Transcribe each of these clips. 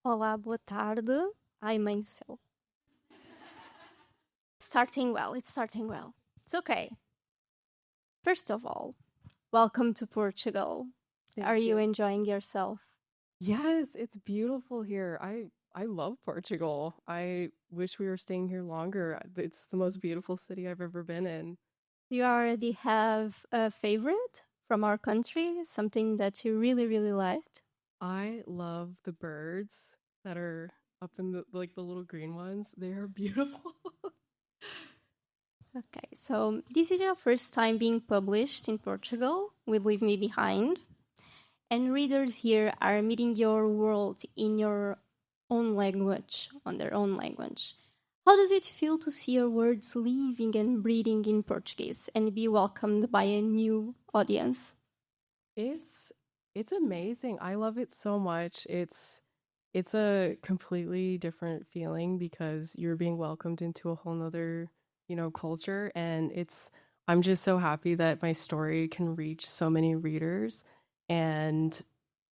Olá, boa tarde. Ai, mãe do céu. Starting well, it's starting well. It's okay. First of all, welcome to Portugal. Are you enjoying yourself? Yes, it's beautiful here. I love Portugal. I wish we were staying here longer. It's the most beautiful city I've ever been in. Do you already have a favorite from our country? Something that you really, really liked? I love the birds that are up in the little green ones. They are beautiful. Okay, so this is your first time being published in Portugal with Leave Me Behind. And readers here are meeting your world in your own language, on their own language. How does it feel to see your words living and breathing in Portuguese and be welcomed by a new audience? It's it's amazing. I love it so much. It's a completely different feeling because you're being welcomed into a whole nother, culture. And I'm just so happy that my story can reach so many readers and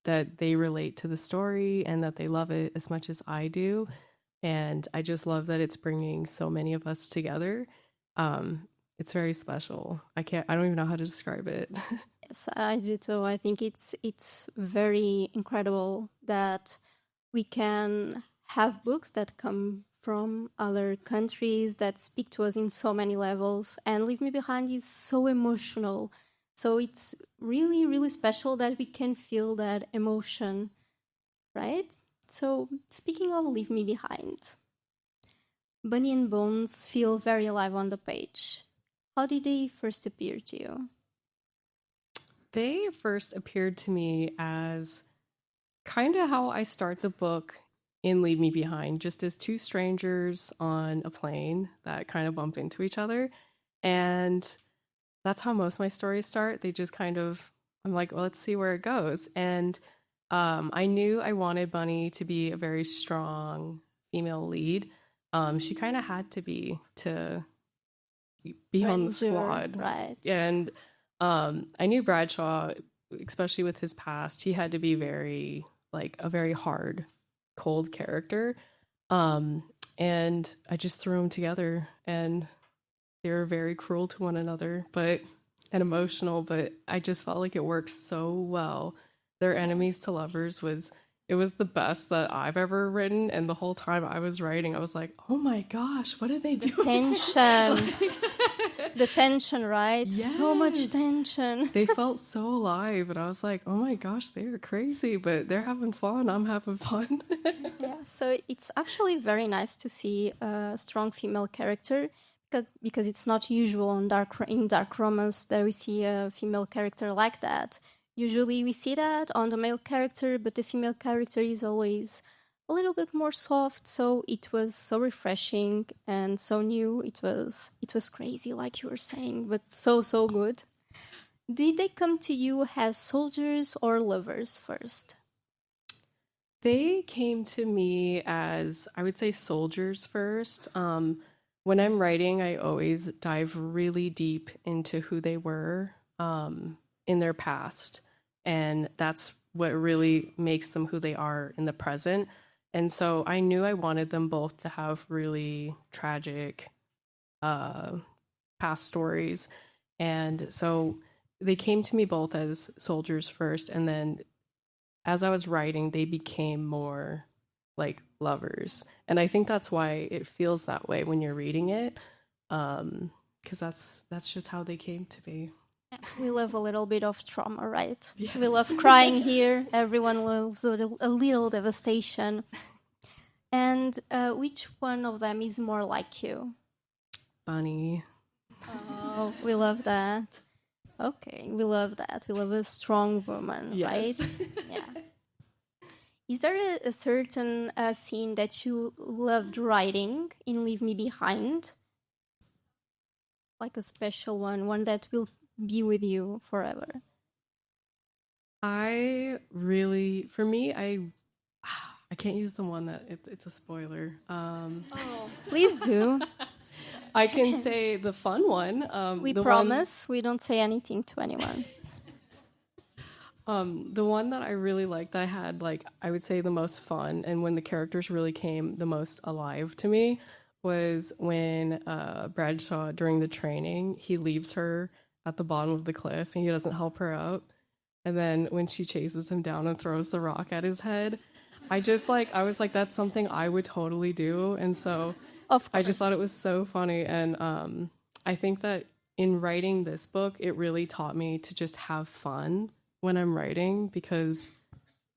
that they relate to the story and that they love it as much as I do. And I just love that it's bringing so many of us together. It's very special. I don't even know how to describe it. Yes, I do too. I think it's very incredible that we can have books that come from other countries that speak to us in so many levels. And Leave Me Behind is so emotional. So it's really, really special that we can feel that emotion, right? So speaking of Leave Me Behind, Bunny and Bones feel very alive on the page. How did they first appear to you? They first appeared to me as kind of how I start the book in Leave Me Behind, just as two strangers on a plane that kind of bump into each other. And that's how most of my stories start. They just kind of, I'm like, well, let's see where it goes. And I knew I wanted Bunny to be a very strong female lead. She kind of had to be on the squad. Right. And I knew Bradshaw, especially with his past, he had to be a very hard, cold character. And I just threw them together, and they were very cruel to one another, and emotional, but I just felt like it worked so well. Their enemies to lovers was the best that I've ever written, and the whole time I was writing, I was like, "Oh my gosh, what did they do?" Tension. The tension, right? Yes. So much tension. They felt so alive, and I was like, "Oh my gosh, they are crazy, but they're having fun. I'm having fun." Yeah, so it's actually very nice to see a strong female character because it's not usual in dark romance that we see a female character like that. Usually we see that on the male character, but the female character is always a little bit more soft. So it was so refreshing and so new. It was crazy, like you were saying, but so good. Did they come to you as soldiers or lovers first? They came to me as, I would say, soldiers first. When I'm writing, I always dive really deep into who they were in their past. And that's what really makes them who they are in the present. And so I knew I wanted them both to have really tragic past stories. And so they came to me both as soldiers first. And then as I was writing, they became more like lovers. And I think that's why it feels that way when you're reading it. Because that's just how they came to be. We love a little bit of trauma, right? Yes. We love crying here. Everyone loves a little devastation. And which one of them is more like you? Bunny. Oh, we love that. Okay, we love that. We love a strong woman, Yes. right? Yeah. Is there a certain scene that you loved writing in Leave Me Behind? Like a special one that will be with you forever? For me, I can't use the one that it's a spoiler. Please do. I can say the fun one. We promise we don't say anything to anyone. The one that I really liked, that I had, like, I would say the most fun, and when the characters really came the most alive to me, was when Bradshaw, during the training, he leaves her at the bottom of the cliff and he doesn't help her out. And then when she chases him down and throws the rock at his head, I was like, that's something I would totally do. And so Of I just thought course. it was so funny. And I think that in writing this book, it really taught me to just have fun when I'm writing, because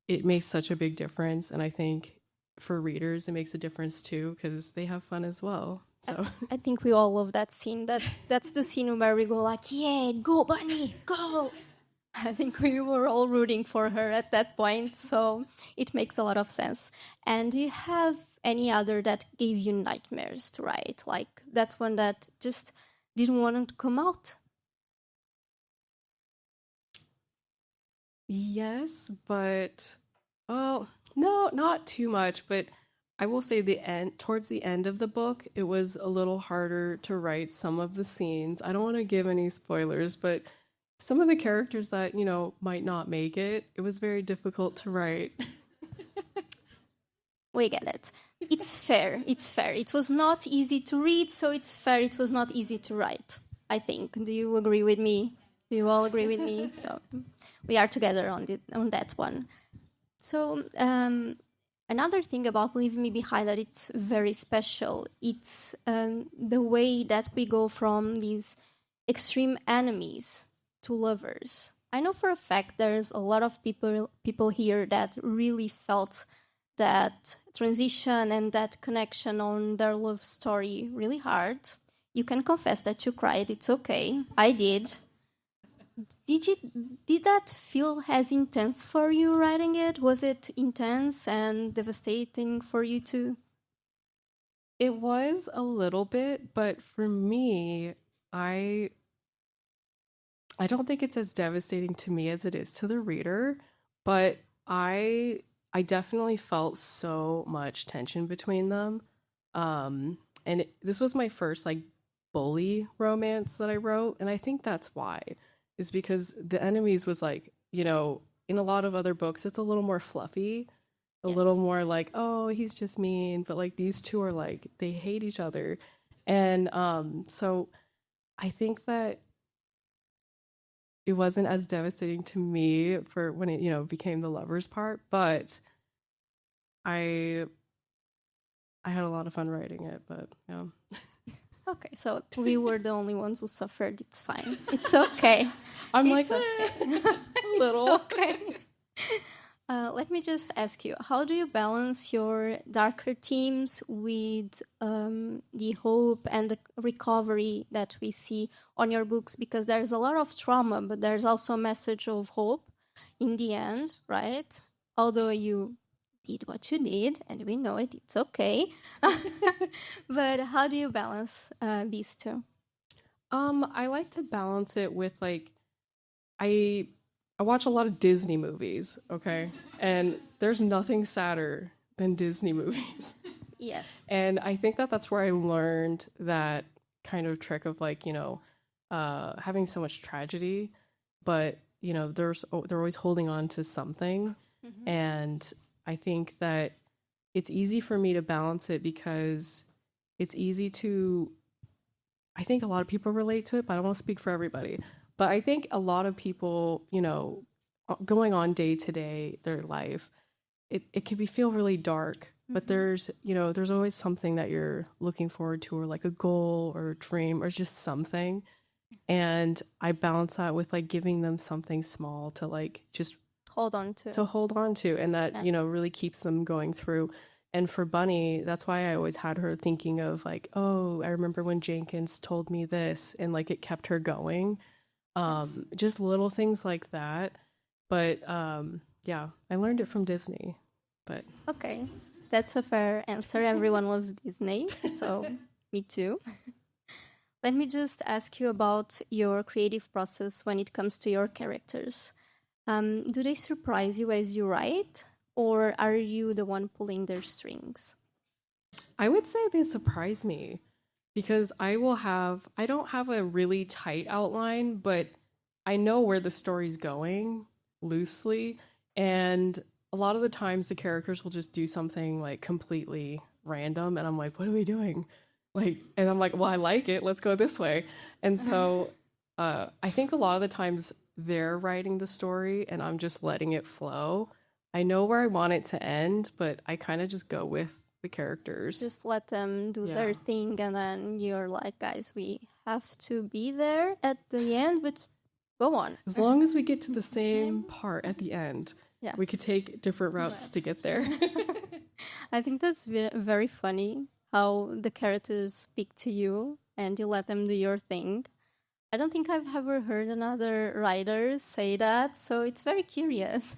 it makes such a big difference. And I think for readers, it makes a difference too, because they have fun as well. So I think we all love that scene. That's the scene where we go like, yeah, go bunny, go. I think we were all rooting for her at that point, so it makes a lot of sense. And do you have any other that gave you nightmares to write? Like that one that just didn't want to come out? yes, but well, no, not too much. But I will say towards the end of the book, it was a little harder to write some of the scenes. I don't want to give any spoilers, but some of the characters that, might not make it, it was very difficult to write. We get it. It's fair. It's fair. It was not easy to read, so it's fair. It was not easy to write, I think. Do you agree with me? Do you all agree with me? So we are together on that one. So another thing about Leave Me Behind that it's very special. It's the way that we go from these extreme enemies to lovers. I know for a fact there's a lot of people here that really felt that transition and that connection on their love story really hard. You can confess that you cried. It's okay. I did. Did that feel as intense for you writing it? Was it intense and devastating for you too? It was a little bit, but for me, I I don't think it's as devastating to me as it is to the reader, but I definitely felt so much tension between them. This was my first like bully romance that I wrote, and I think that's why. Is because the enemies was like, in a lot of other books it's a little more fluffy, a little Yes. more like, oh, he's just mean, but like these two are like they hate each other. And so I think that it wasn't as devastating to me for when it, became the lovers part, but I I had a lot of fun writing it, but yeah. Okay, so we were the only ones who suffered. It's fine. It's okay. I'm like It's okay. a It's little. okay. Let me just ask you, how do you balance your darker themes with the hope and the recovery that we see on your books? Because there's a lot of trauma, but there's also a message of hope in the end, right? Although you did what you did, and we know it, it's okay. But how do you balance these two? I like to balance it with like I I watch a lot of Disney movies, okay? And there's nothing sadder than Disney movies. Yes. And I think that that's where I learned that kind of trick of like, having so much tragedy, but they're always holding on to something. Mhm. And I think that it's easy for me to balance it because it's easy to, I think a lot of people relate to it, but I don't want to speak for everybody. But I think a lot of people, going on day to day, their life, it can feel really dark. But there's always something that you're looking forward to, or like a goal or a dream or just something. And I balance that with like giving them something small to like just Hold on to. to hold on to, and that Yeah. really keeps them going through. And for Bunny, that's why I always had her thinking of like, oh, I remember when Jenkins told me this, and like it kept her going. Yes. Just little things like that. But yeah, I learned it from Disney. But Okay, that's a fair answer. Everyone loves Disney, so me too. Let me just ask you about your creative process when it comes to your characters. Do they surprise you as you write, or are you the one pulling their strings? I would say they surprise me because I don't have a really tight outline, but I know where the story's going. loosely. And a lot of the times the characters will just do something like completely random. And I'm like, what are we doing? Like, and I'm like, well, I like it. Let's go this way. And so I think a lot of the times they're writing the story and I'm just letting it flow. I know where I want it to end, but I kind of just go with the characters. Just let them do their thing, and then you're like, guys, we have to be there at the end, but go on. As long as we get to the same part at the end, yeah, we could take different routes to get there. I think that's very funny how the characters speak to you and you let them do your thing. I don't think I've ever heard another writer say that, so it's very curious.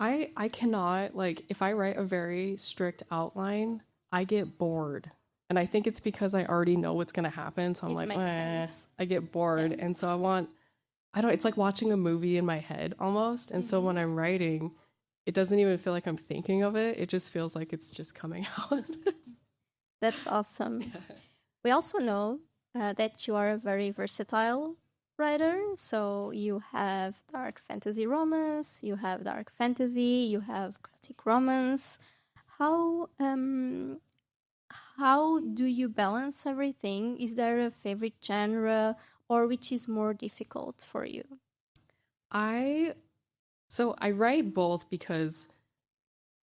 I cannot, like, if I write a very strict outline, I get bored. And I think it's because I already know what's going to happen. So I'm like, I get bored. Yeah. And so it's like watching a movie in my head almost. And so when I'm writing, it doesn't even feel like I'm thinking of it. It just feels like it's just coming out. That's awesome. Yeah. We also know that you are a very versatile writer. So you have dark fantasy romance, you have dark fantasy, you have gothic romance. How do you balance everything? Is there a favorite genre, or which is more difficult for you? I write both because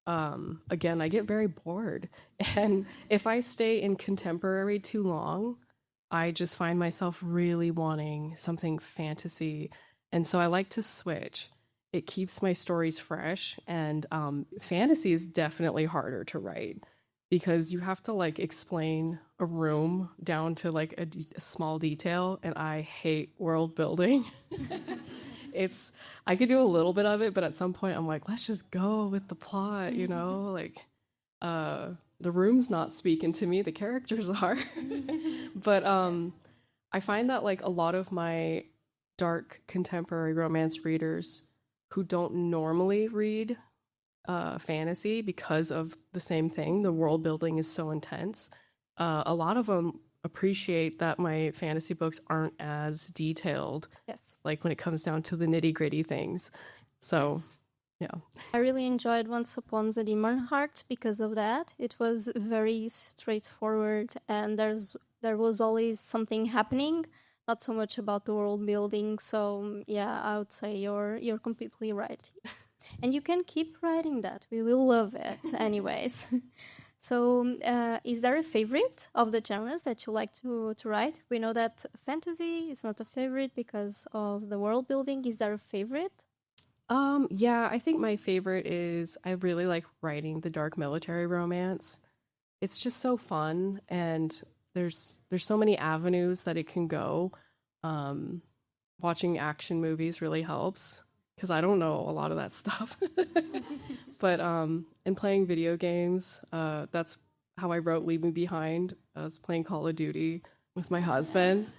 again, I get very bored. And if I stay in contemporary too long, I just find myself really wanting something fantasy. And so I like to switch. It keeps my stories fresh. And fantasy is definitely harder to write because you have to like explain a room down to like a small detail. And I hate world building. I could do a little bit of it, but at some point I'm like, let's just go with the plot, you know, like the room's not speaking to me, the characters are. But I find that like a lot of my dark contemporary romance readers who don't normally read fantasy because of the same thing, the world building is so intense, a lot of them appreciate that my fantasy books aren't as detailed. Yes. Like when it comes down to the nitty-gritty things. So yes. Yeah. I really enjoyed Once Upon the Demon Heart because of that. It was very straightforward and there was always something happening, not so much about the world building. So yeah, I would say you're completely right. And you can keep writing that. We will love it anyways. So is there a favorite of the genres that you like to write? We know that fantasy is not a favorite because of the world building. Is there a favorite? Yeah, I think my favorite is I really like writing the dark military romance. It's just so fun and there's so many avenues that it can go. Watching action movies really helps because I don't know a lot of that stuff. But and playing video games, that's how I wrote Leave Me Behind. I was playing Call of Duty with my husband. Yes.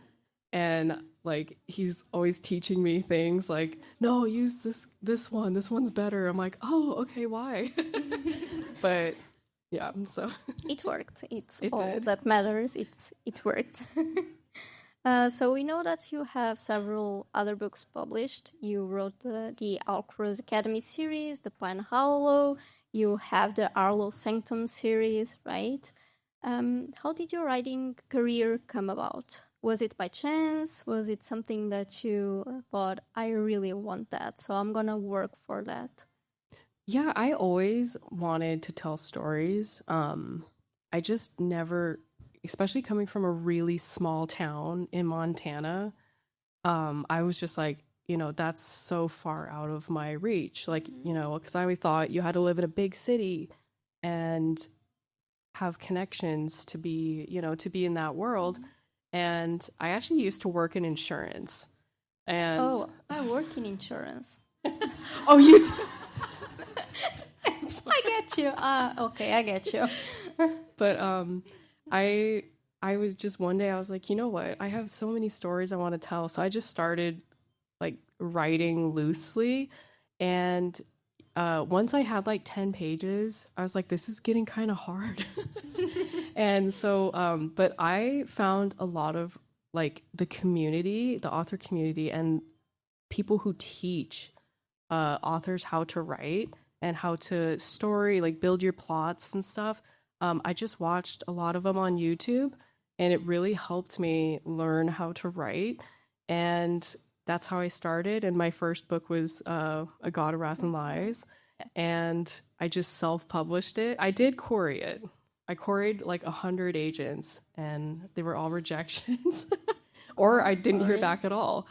And like he's always teaching me things like, no, use this one. This one's better. I'm like, oh, okay, why? But yeah, so it worked. It's all did. That matters. It worked. So we know that you have several other books published. You wrote the Alcross Academy series, the Pine Hollow. You have the Arlo Sanctum series, right? How did your writing career come about? Was it by chance? Was it something that you thought, I really want that, so I'm going to work for that? Yeah, I always wanted to tell stories. I just never, especially coming from a really small town in Montana, I was just like, you know, that's so far out of my reach. Like, you know, because I always thought you had to live in a big city and have connections to be, you know, to be in that world. And I actually used to work in insurance. And oh, I work in insurance. Oh, you too? I get you. Okay, I get you. But I was just one day I was like, you know what? I have so many stories I want to tell. So I just started like writing loosely. And once I had like 10 pages, I was like, this is getting kind of hard. And so, but I found a lot of like the community, the author community and people who teach authors how to write and how to story, like build your plots and stuff. I just watched a lot of them on YouTube, and it really helped me learn how to write. And that's how I started. And my first book was A God of Wrath and Lies. And I just self-published it. I did query it. I queried like 100 agents, and they were all rejections. Or I didn't hear back at all.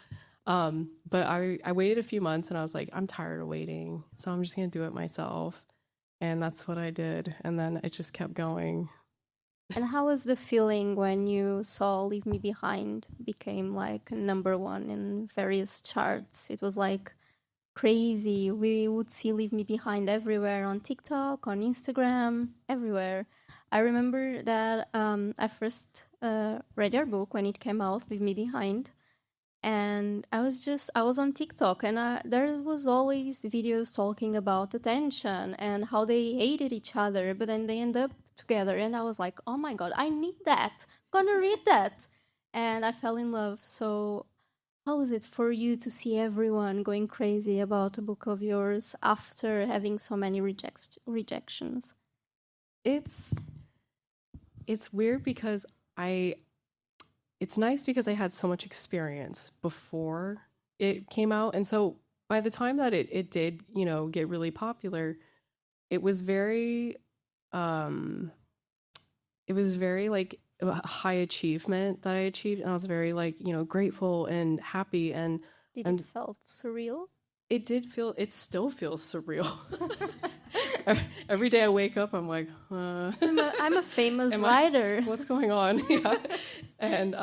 But I waited a few months, and I was like, I'm tired of waiting, so I'm just gonna do it myself. And that's what I did. And then it just kept going. And how was the feeling when you saw Leave Me Behind became like number one in various charts? It was like crazy. We would see Leave Me Behind everywhere on TikTok, on Instagram, everywhere. I remember that I first read your book when it came out, Leave Me Behind. And I was on TikTok, and there was always videos talking about attention and how they hated each other, but then they end up together. And I was like, oh my God, I need that. I'm gonna read that. And I fell in love. So how was it for you to see everyone going crazy about a book of yours after having so many rejections? It's weird because it's nice because I had so much experience before it came out. And so by the time that it did, get really popular, it was very like a high achievement that I achieved. And I was very like, grateful and happy. And Did it felt surreal? It still feels surreal. Every day I wake up, I'm like, I'm a famous writer. What's going on? Yeah. And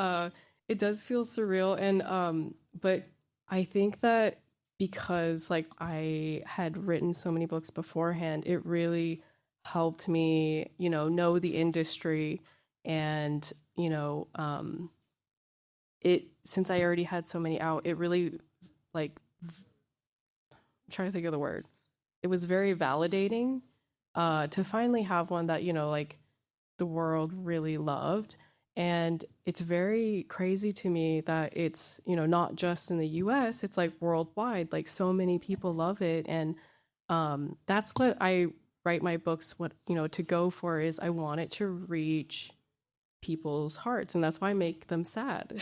it does feel surreal. And but I think that because like I had written so many books beforehand, it really helped me, know the industry. And, since I already had so many out, it really like, I'm trying to think of the word. It was very validating to finally have one that, like the world really loved. And it's very crazy to me that it's, not just in the US, it's like worldwide, like so many people love it. And that's what I write my books, to go for is I want it to reach people's hearts. And that's why I make them sad.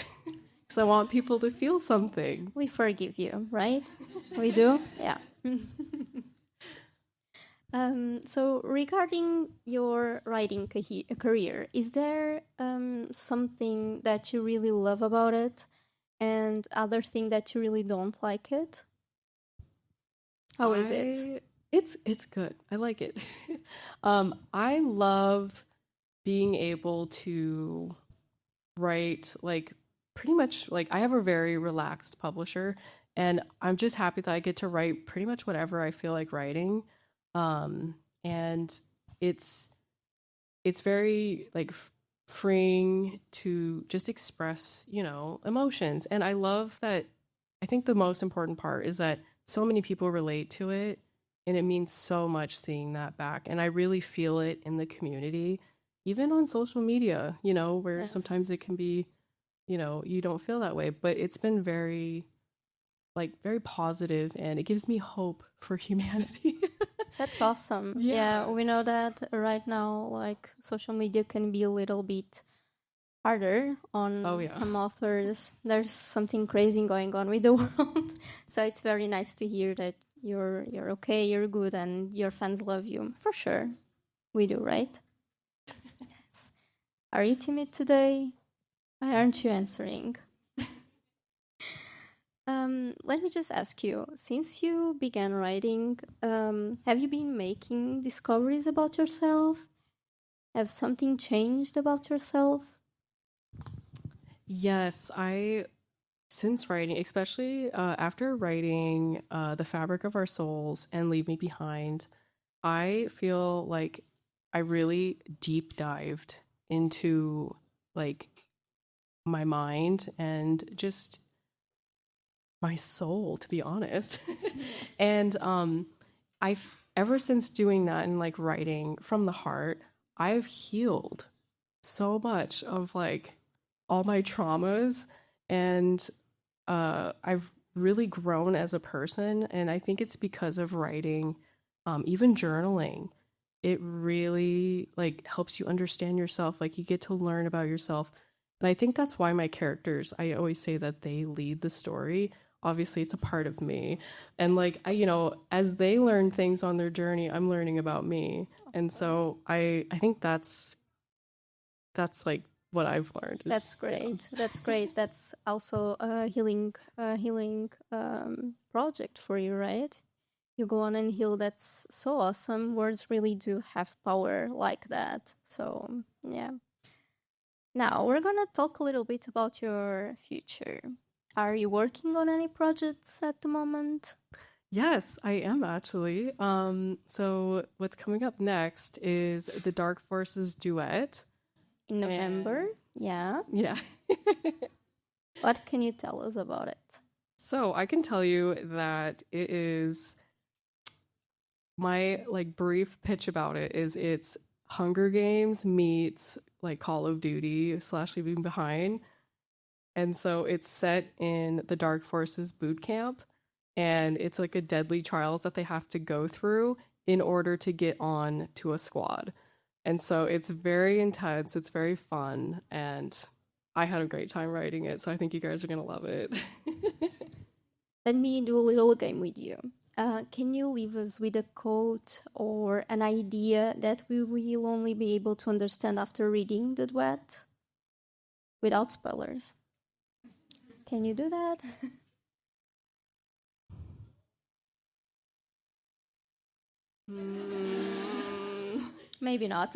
Because I want people to feel something. We forgive you, right? We do? Yeah. So regarding your writing career, is there something that you really love about it and other thing that you really don't like it? How is it? It's good. I like it. I love being able to write like pretty much like I have a very relaxed publisher, and I'm just happy that I get to write pretty much whatever I feel like writing. And it's very like freeing to just express, emotions. And I love that. I think the most important part is that so many people relate to it, and it means so much seeing that back. And I really feel it in the community, even on social media, where Yes. sometimes it can be, you don't feel that way, but it's been very positive, and it gives me hope for humanity. That's awesome. Yeah. Yeah, we know that right now, like social media can be a little bit harder on Oh, yeah. some authors. There's something crazy going on with the world. So it's very nice to hear that you're okay, you're good, and your fans love you. For sure. We do, right? Yes. Are you timid today? Why aren't you answering? Let me just ask you, since you began writing, have you been making discoveries about yourself? Have something changed about yourself? Yes, since writing, especially after writing The Fabric of Our Souls and Leave Me Behind, I feel like I really deep dived into like my mind and just my soul, to be honest. And I've ever since doing that and like writing from the heart, I've healed so much of like all my traumas, and I've really grown as a person, and I think it's because of writing, even journaling. It really like helps you understand yourself. Like you get to learn about yourself. And I think that's why my characters, I always say that they lead the story. Obviously, it's a part of me. And like as they learn things on their journey, I'm learning about me. And so I think that's like what I've learned. That's great. Yeah. That's great. That's also a healing project for you, right? You go on and heal. That's so awesome. Words really do have power like that. So yeah. Now we're gonna talk a little bit about your future. Are you working on any projects at the moment? Yes, I am actually. So what's coming up next is the Dark Forces duet. In November? Yeah. Yeah. What can you tell us about it? So I can tell you that it is my like brief pitch about it is it's Hunger Games meets like Call of Duty / Leaving Behind. And so it's set in the Dark Forces boot camp, and it's like a deadly trials that they have to go through in order to get on to a squad. And so it's very intense, it's very fun, and I had a great time writing it, so I think you guys are going to love it. Let me do a little game with you. Can you leave us with a quote or an idea that we will only be able to understand after reading the duet? Without spoilers. Can you do that? Maybe not.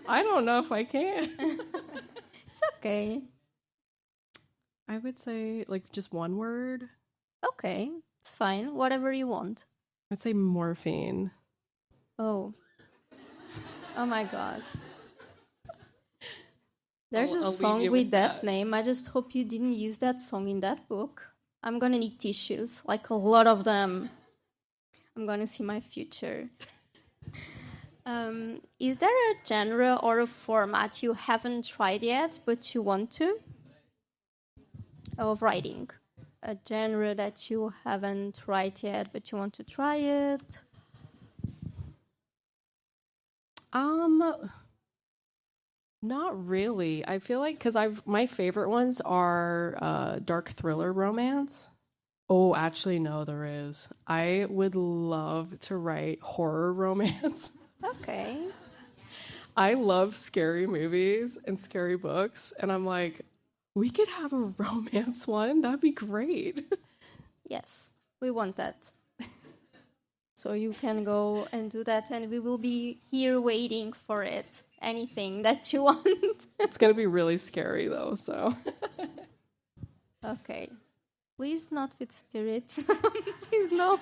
I don't know if I can. It's okay. I would say like just one word. Okay, it's fine. Whatever you want. I'd say morphine. Oh. Oh my god. There's a song with that name. I just hope you didn't use that song in that book. I'm gonna need tissues, like a lot of them. I'm gonna see my future. Is there a genre or a format you haven't tried yet, but you want to? Of writing. A genre that you haven't tried yet, but you want to try it? Not really. I feel like because my favorite ones are dark thriller romance. Oh, actually, no, there is. I would love to write horror romance. Okay. I love scary movies and scary books, and I'm like, we could have a romance one. That'd be great. Yes, we want that. So you can go and do that, and we will be here waiting for it. Anything that you want. It's going to be really scary, though, so. Okay. Please not with spirits. Please not.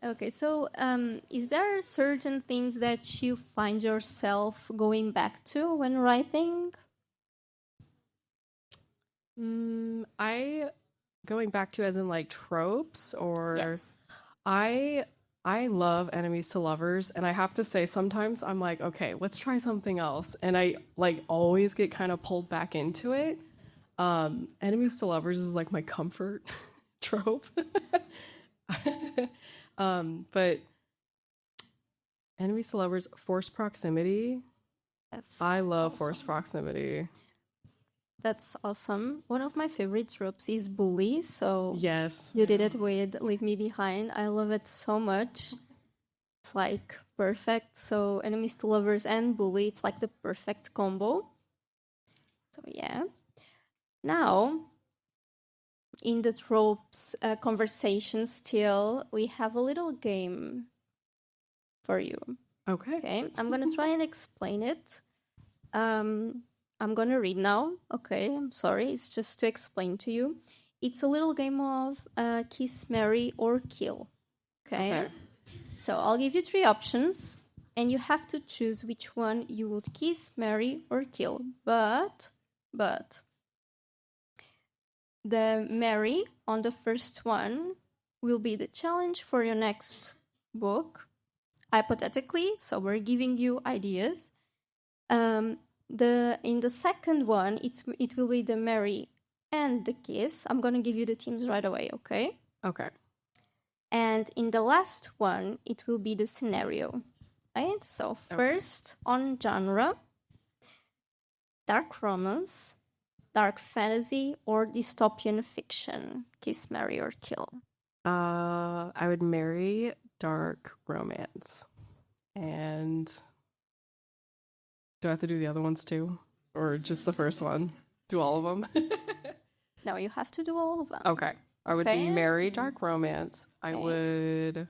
Okay, so is there certain things that you find yourself going back to when writing? Going back to as in like tropes or Yes. I love enemies to lovers, and I have to say sometimes I'm like, okay, let's try something else, and I like always get kind of pulled back into it. Enemies to lovers is like my comfort trope. But enemies to lovers, forced proximity. That's I love awesome. forced proximity. That's awesome. One of my favorite tropes is bully. So Yes. you did it with Leave Me Behind. I love it so much. It's like perfect. So enemies to lovers and bully, it's like the perfect combo. So yeah. Now, in the tropes conversation still, we have a little game for you. Okay, I'm going to try and explain it. I'm going to read now. Okay, I'm sorry. It's just to explain to you. It's a little game of kiss, marry, or kill. Okay? So I'll give you 3 options, and you have to choose which one you would kiss, marry, or kill. But the marry on the first one will be the challenge for your next book, hypothetically. So we're giving you ideas. In the second one, it will be the marry and the kiss. I'm going to give you the teams right away, okay? Okay. And in the last one, it will be the scenario, right? So first on genre, dark romance, dark fantasy, or dystopian fiction. Kiss, marry, or kill. I would marry dark romance. And do I have to do the other ones too? Or just the first one? Do all of them? No, you have to do all of them. Okay. I would Okay. marry dark romance. I would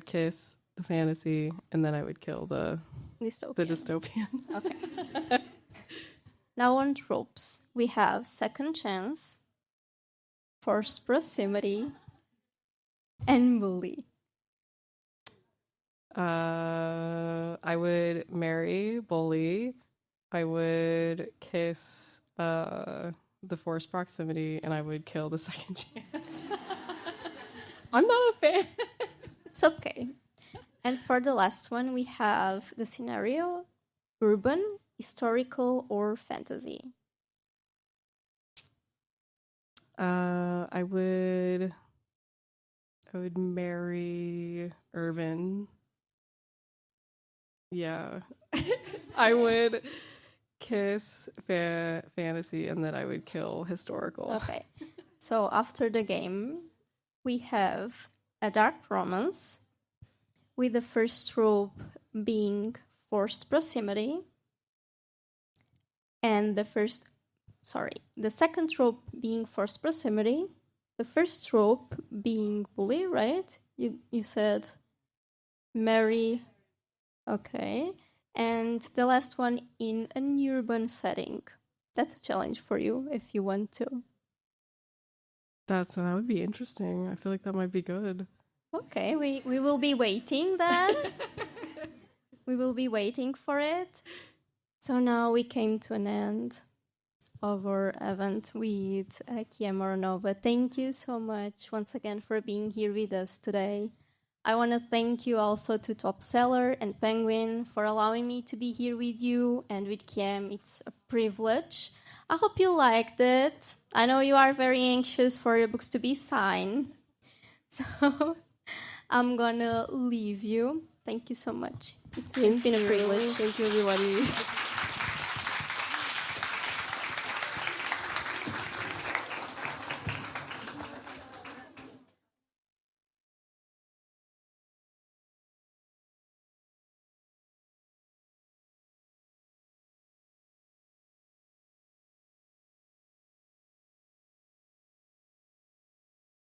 kiss the fantasy, and then I would kill the dystopian. Okay. Now on tropes, we have second chance, forced proximity, and bully. I would marry bully. I would kiss the forced proximity, and I would kill the second chance. I'm not a fan. It's okay. And for the last one, we have the scenario, urban, historical, or fantasy. I would marry urban. Yeah. I would kiss fantasy, and then I would kill historical. Okay. So after the game, we have a dark romance, with the first trope being forced proximity, and the second trope being forced proximity, the first trope being bully, right? You said marry, okay, and the last one in an urban setting. That's a challenge for you if you want to. That would be interesting. I feel like that might be good. Okay, we will be waiting then. We will be waiting for it. So now we came to an end of our event with Kia Moronova. Thank you so much once again for being here with us today. I want to thank you also to Top Seller and Penguin for allowing me to be here with you and with Kiem. It's a privilege. I hope you liked it. I know you are very anxious for your books to be signed. So I'm going to leave you. Thank you so much. It's been a privilege. Thank you, everybody.